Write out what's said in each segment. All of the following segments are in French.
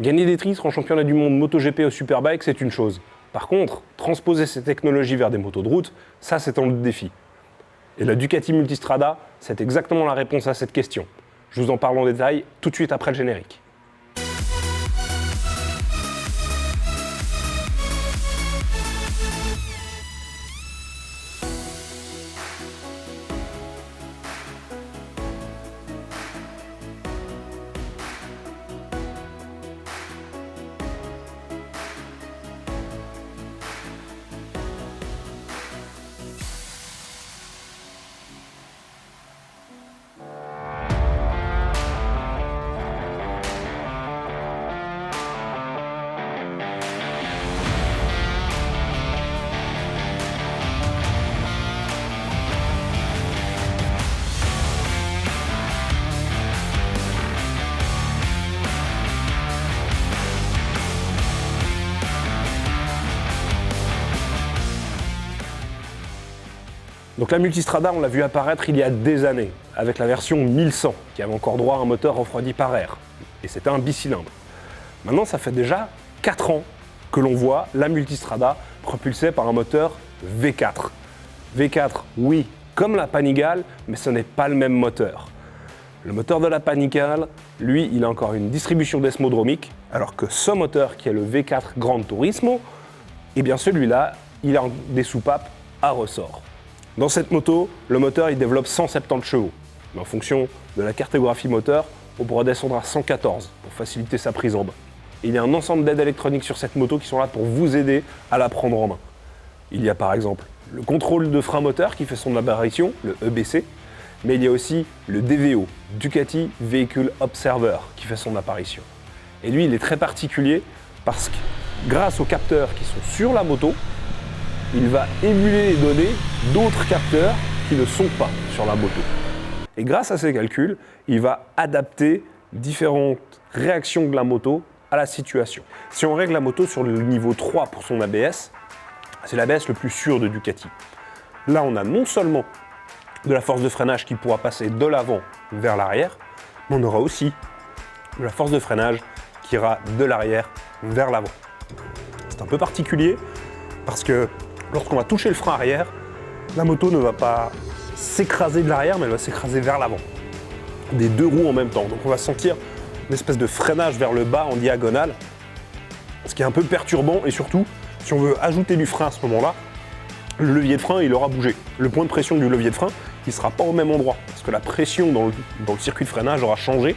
Gagner des titres en championnat du monde MotoGP au Superbike, c'est une chose. Par contre, transposer ces technologies vers des motos de route, ça c'est un autre défi. Et la Ducati Multistrada, c'est exactement la réponse à cette question. Je vous en parle en détail tout de suite après le générique. Donc la Multistrada, on l'a vu apparaître il y a des années, avec la version 1100, qui avait encore droit à un moteur refroidi par air. Et c'était un bicylindre. Maintenant, ça fait déjà 4 ans que l'on voit la Multistrada propulsée par un moteur V4. V4, oui, comme la Panigale, mais ce n'est pas le même moteur. Le moteur de la Panigale, lui, il a encore une distribution desmodromique, alors que ce moteur, qui est le V4 Gran Turismo, eh bien celui-là, il a des soupapes à ressort. Dans cette moto, le moteur il développe 170 chevaux. Mais en fonction de la cartographie moteur, on pourra descendre à 114 pour faciliter sa prise en main. Il y a un ensemble d'aides électroniques sur cette moto qui sont là pour vous aider à la prendre en main. Il y a par exemple le contrôle de frein moteur qui fait son apparition, le EBC, mais il y a aussi le DVO, Ducati Vehicle Observer, qui fait son apparition. Et lui, il est très particulier parce que grâce aux capteurs qui sont sur la moto, il va émuler les données d'autres capteurs qui ne sont pas sur la moto. Et grâce à ces calculs, il va adapter différentes réactions de la moto à la situation. Si on règle la moto sur le niveau 3 pour son ABS, c'est l'ABS le plus sûr de Ducati. Là, on a non seulement de la force de freinage qui pourra passer de l'avant vers l'arrière, mais on aura aussi de la force de freinage qui ira de l'arrière vers l'avant. C'est un peu particulier parce que lorsqu'on va toucher le frein arrière, la moto ne va pas s'écraser de l'arrière, mais elle va s'écraser vers l'avant. Des deux roues en même temps. Donc on va sentir une espèce de freinage vers le bas en diagonale, ce qui est un peu perturbant. Et surtout, si on veut ajouter du frein à ce moment-là, le levier de frein, il aura bougé. Le point de pression du levier de frein, il ne sera pas au même endroit, parce que la pression dans le circuit de freinage aura changé.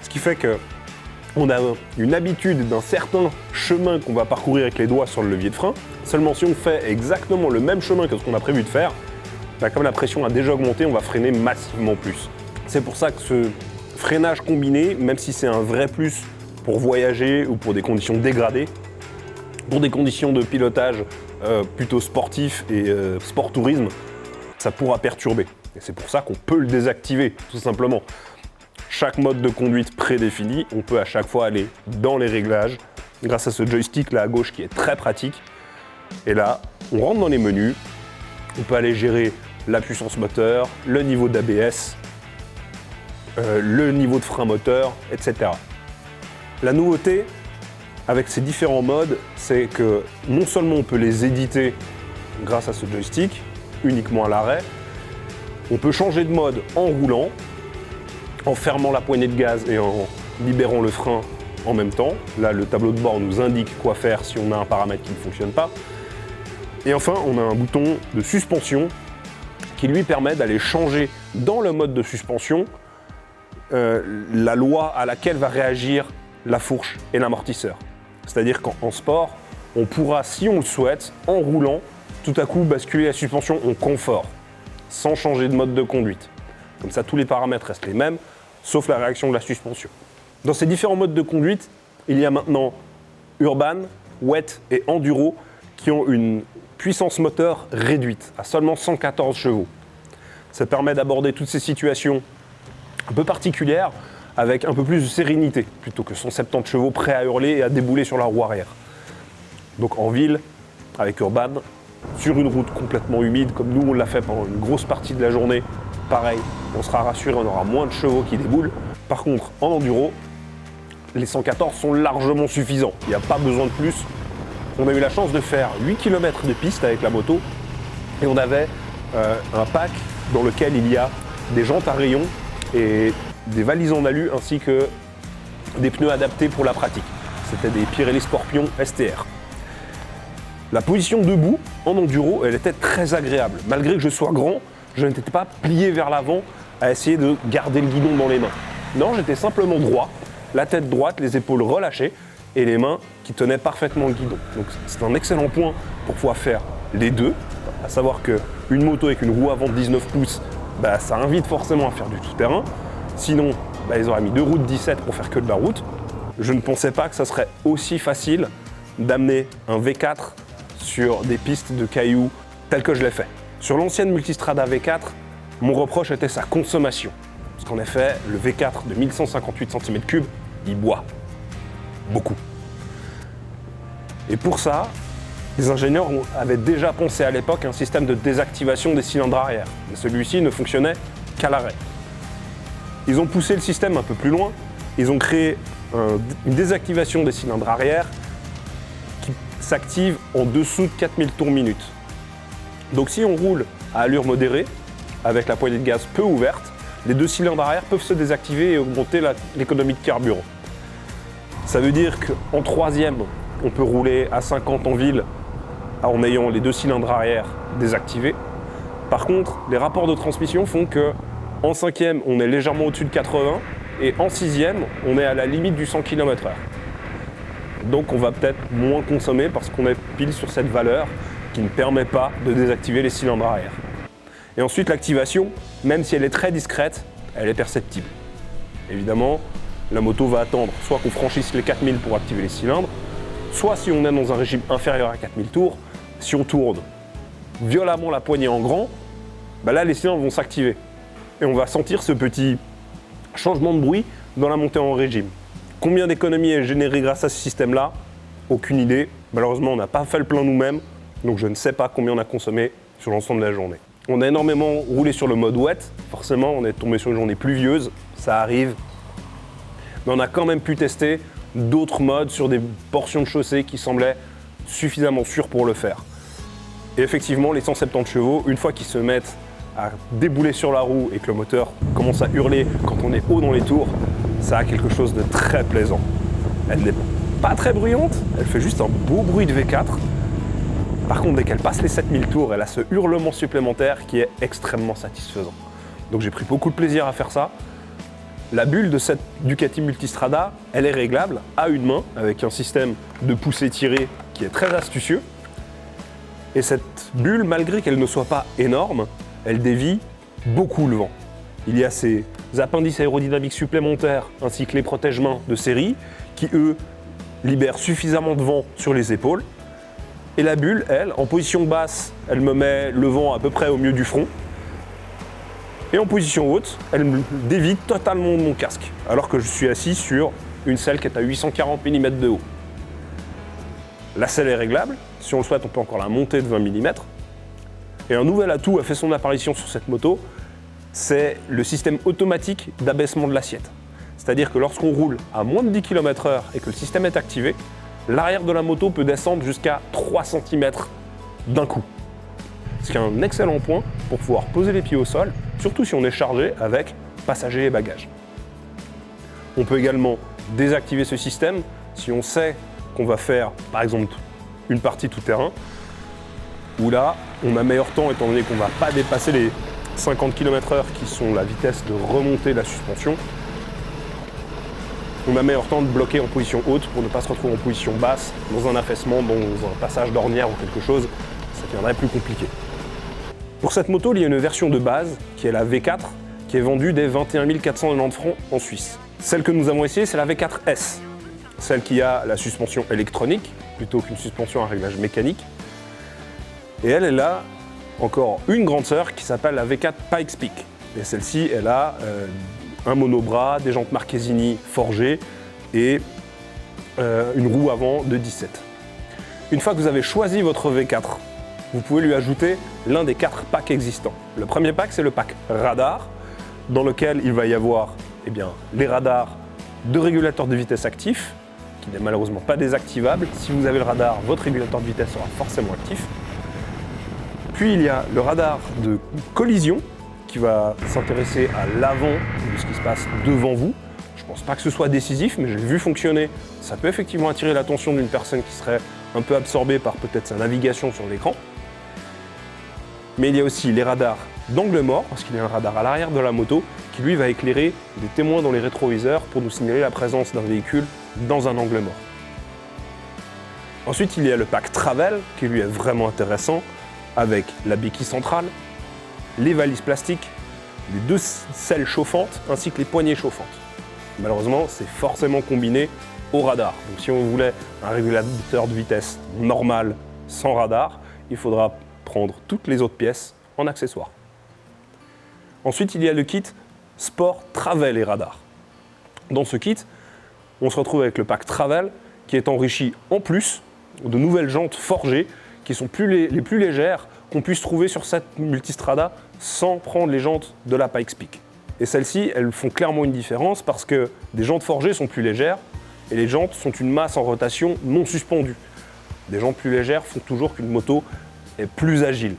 Ce qui fait qu'on a une habitude d'un certain chemin qu'on va parcourir avec les doigts sur le levier de frein. Seulement si on fait exactement le même chemin que ce qu'on a prévu de faire, comme la pression a déjà augmenté, on va freiner massivement plus. C'est pour ça que ce freinage combiné, même si c'est un vrai plus pour voyager ou pour des conditions dégradées, pour des conditions de pilotage plutôt sportif et sport tourisme, ça pourra perturber. Et c'est pour ça qu'on peut le désactiver, tout simplement. Chaque mode de conduite prédéfini, on peut à chaque fois aller dans les réglages grâce à ce joystick là à gauche qui est très pratique. Et là, on rentre dans les menus, on peut aller gérer la puissance moteur, le niveau d'ABS, le niveau de frein moteur, etc. La nouveauté avec ces différents modes, c'est que non seulement on peut les éditer grâce à ce joystick, uniquement à l'arrêt, on peut changer de mode en roulant, en fermant la poignée de gaz et en libérant le frein en même temps. Là, le tableau de bord nous indique quoi faire si on a un paramètre qui ne fonctionne pas. Et enfin, on a un bouton de suspension qui lui permet d'aller changer dans le mode de suspension la loi à laquelle va réagir la fourche et l'amortisseur. C'est-à-dire qu'en sport, on pourra, si on le souhaite, en roulant, tout à coup basculer la suspension en confort, sans changer de mode de conduite. Comme ça, tous les paramètres restent les mêmes, sauf la réaction de la suspension. Dans ces différents modes de conduite, il y a maintenant Urban, Wet et Enduro qui ont une puissance moteur réduite à seulement 114 chevaux. Ça permet d'aborder toutes ces situations un peu particulières avec un peu plus de sérénité, plutôt que 170 chevaux prêts à hurler et à débouler sur la roue arrière. Donc en ville, avec Urban, sur une route complètement humide, comme nous on l'a fait pendant une grosse partie de la journée, pareil, on sera rassuré, on aura moins de chevaux qui déboulent. Par contre, en enduro, les 114 sont largement suffisants. Il n'y a pas besoin de plus. On a eu la chance de faire 8 km de piste avec la moto et on avait un pack dans lequel il y a des jantes à rayons et des valises en alu ainsi que des pneus adaptés pour la pratique. C'était des Pirelli Scorpion STR. La position debout en enduro, elle était très agréable. Malgré que je sois grand, je n'étais pas plié vers l'avant à essayer de garder le guidon dans les mains. Non, j'étais simplement droit, la tête droite, les épaules relâchées et les mains qui tenaient parfaitement le guidon. Donc c'est un excellent point pour pouvoir faire les deux, à savoir qu'une moto avec une roue avant de 19 pouces, ça invite forcément à faire du tout-terrain. Sinon, ils auraient mis deux roues de 17 pour faire que de la route. Je ne pensais pas que ça serait aussi facile d'amener un V4 sur des pistes de cailloux telles que je l'ai fait. Sur l'ancienne Multistrada V4, mon reproche était sa consommation. Parce qu'en effet, le V4 de 1158 cm3, il boit. Beaucoup. Et pour ça, les ingénieurs avaient déjà pensé à l'époque un système de désactivation des cylindres arrière. Mais celui-ci ne fonctionnait qu'à l'arrêt. Ils ont poussé le système un peu plus loin. Ils ont créé une désactivation des cylindres arrière qui s'active en dessous de 4000 tours minute. Donc si on roule à allure modérée, avec la poignée de gaz peu ouverte, les deux cylindres arrière peuvent se désactiver et augmenter l'économie de carburant. Ça veut dire qu'en troisième, on peut rouler à 50 en ville en ayant les deux cylindres arrière désactivés. Par contre, les rapports de transmission font qu'en cinquième, on est légèrement au-dessus de 80 et en sixième, on est à la limite du 100 km/h. Donc on va peut-être moins consommer parce qu'on est pile sur cette valeur qui ne permet pas de désactiver les cylindres arrière. Et ensuite, l'activation, même si elle est très discrète, elle est perceptible. Évidemment, la moto va attendre soit qu'on franchisse les 4000 pour activer les cylindres, soit si on est dans un régime inférieur à 4000 tours, si on tourne violemment la poignée en grand, là les cylindres vont s'activer. Et on va sentir ce petit changement de bruit dans la montée en régime. Combien d'économies est générée grâce à ce système-là? Aucune idée. Malheureusement, on n'a pas fait le plein nous-mêmes, donc je ne sais pas combien on a consommé sur l'ensemble de la journée. On a énormément roulé sur le mode wet, forcément on est tombé sur une journée pluvieuse, ça arrive. Mais on a quand même pu tester d'autres modes sur des portions de chaussée qui semblaient suffisamment sûres pour le faire. Et effectivement, les 170 chevaux, une fois qu'ils se mettent à débouler sur la roue et que le moteur commence à hurler quand on est haut dans les tours, ça a quelque chose de très plaisant. Elle n'est pas très bruyante, elle fait juste un beau bruit de V4. Par contre, dès qu'elle passe les 7000 tours, elle a ce hurlement supplémentaire qui est extrêmement satisfaisant. Donc j'ai pris beaucoup de plaisir à faire ça. La bulle de cette Ducati Multistrada, elle est réglable à une main avec un système de poussée-tirée qui est très astucieux. Et cette bulle, malgré qu'elle ne soit pas énorme, elle dévie beaucoup le vent. Il y a ces appendices aérodynamiques supplémentaires ainsi que les protège-mains de série qui, eux, libèrent suffisamment de vent sur les épaules. Et la bulle, elle, en position basse, elle me met le vent à peu près au milieu du front. Et en position haute, elle me dévie totalement de mon casque, alors que je suis assis sur une selle qui est à 840 mm de haut. La selle est réglable, si on le souhaite, on peut encore la monter de 20 mm. Et un nouvel atout a fait son apparition sur cette moto, c'est le système automatique d'abaissement de l'assiette. C'est-à-dire que lorsqu'on roule à moins de 10 km/h et que le système est activé, l'arrière de la moto peut descendre jusqu'à 3 cm d'un coup. Ce qui est un excellent point pour pouvoir poser les pieds au sol, surtout si on est chargé avec passagers et bagages. On peut également désactiver ce système si on sait qu'on va faire, par exemple, une partie tout-terrain, où là, on a meilleur temps étant donné qu'on ne va pas dépasser les 50 km/h qui sont la vitesse de remontée de la suspension. On a meilleur temps de bloquer en position haute pour ne pas se retrouver en position basse, dans un affaissement, dans un passage d'ornière ou quelque chose, ça deviendrait plus compliqué. Pour cette moto, il y a une version de base, qui est la V4, qui est vendue dès 21 490 francs en Suisse. Celle que nous avons essayée, c'est la V4S, celle qui a la suspension électronique, plutôt qu'une suspension à réglage mécanique. Et elle a encore une grande sœur qui s'appelle la V4 Pikes Peak. Et celle-ci, elle a un monobras, des jantes Marchesini forgées et une roue avant de 17. Une fois que vous avez choisi votre V4, vous pouvez lui ajouter l'un des 4 packs existants. Le premier pack, c'est le pack radar, dans lequel il va y avoir les radars 2 régulateurs de vitesse actifs, qui n'est malheureusement pas désactivable. Si vous avez le radar, votre régulateur de vitesse sera forcément actif. Puis il y a le radar de collision, qui va s'intéresser à l'avant de ce qui se passe devant vous. Je ne pense pas que ce soit décisif, mais je l'ai vu fonctionner. Ça peut effectivement attirer l'attention d'une personne qui serait un peu absorbée par peut-être sa navigation sur l'écran. Mais il y a aussi les radars d'angle mort, parce qu'il y a un radar à l'arrière de la moto qui lui va éclairer des témoins dans les rétroviseurs pour nous signaler la présence d'un véhicule dans un angle mort. Ensuite, il y a le pack Travel qui lui est vraiment intéressant, avec la béquille centrale, les valises plastiques, les 2 selles chauffantes ainsi que les poignées chauffantes. Malheureusement, c'est forcément combiné au radar. Donc si on voulait un régulateur de vitesse normal sans radar, il faudra prendre toutes les autres pièces en accessoire. Ensuite, il y a le kit Sport Travel et Radar. Dans ce kit, on se retrouve avec le pack Travel qui est enrichi en plus de nouvelles jantes forgées qui sont les plus légères qu'on puisse trouver sur cette multistrada sans prendre les jantes de la Pikes Peak. Et celles-ci, elles font clairement une différence parce que des jantes forgées sont plus légères et les jantes sont une masse en rotation non suspendue. Des jantes plus légères font toujours qu'une moto est plus agile.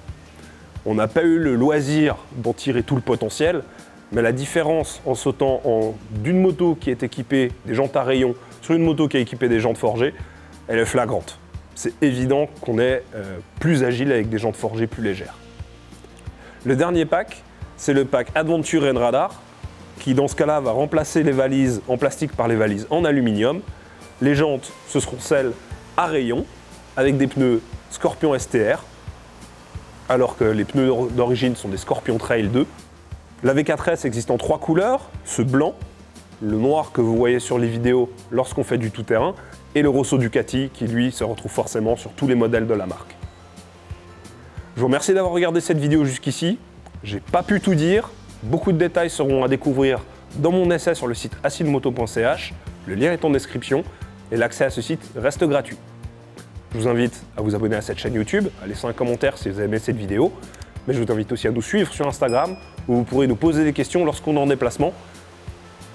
On n'a pas eu le loisir d'en tirer tout le potentiel, mais la différence en sautant d'une moto qui est équipée des jantes à rayons sur une moto qui est équipée des jantes forgées, elle est flagrante. C'est évident qu'on est plus agile avec des jantes forgées plus légères. Le dernier pack, c'est le pack Adventure and Radar, qui dans ce cas-là va remplacer les valises en plastique par les valises en aluminium. Les jantes, ce seront celles à rayons, avec des pneus Scorpion STR, alors que les pneus d'origine sont des Scorpion Trail 2. La V4S existe en 3 couleurs, ce blanc, le noir que vous voyez sur les vidéos lorsqu'on fait du tout-terrain, et le Rosso Ducati qui lui se retrouve forcément sur tous les modèles de la marque. Je vous remercie d'avoir regardé cette vidéo jusqu'ici. J'ai pas pu tout dire, beaucoup de détails seront à découvrir dans mon essai sur le site acidemoto.ch, le lien est en description et l'accès à ce site reste gratuit. Je vous invite à vous abonner à cette chaîne YouTube, à laisser un commentaire si vous avez aimé cette vidéo, mais je vous invite aussi à nous suivre sur Instagram où vous pourrez nous poser des questions lorsqu'on est en déplacement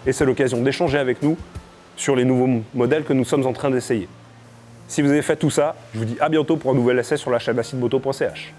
et c'est l'occasion d'échanger avec nous sur les nouveaux modèles que nous sommes en train d'essayer. Si vous avez fait tout ça, je vous dis à bientôt pour un nouvel essai sur la chaîne acidemoto.ch.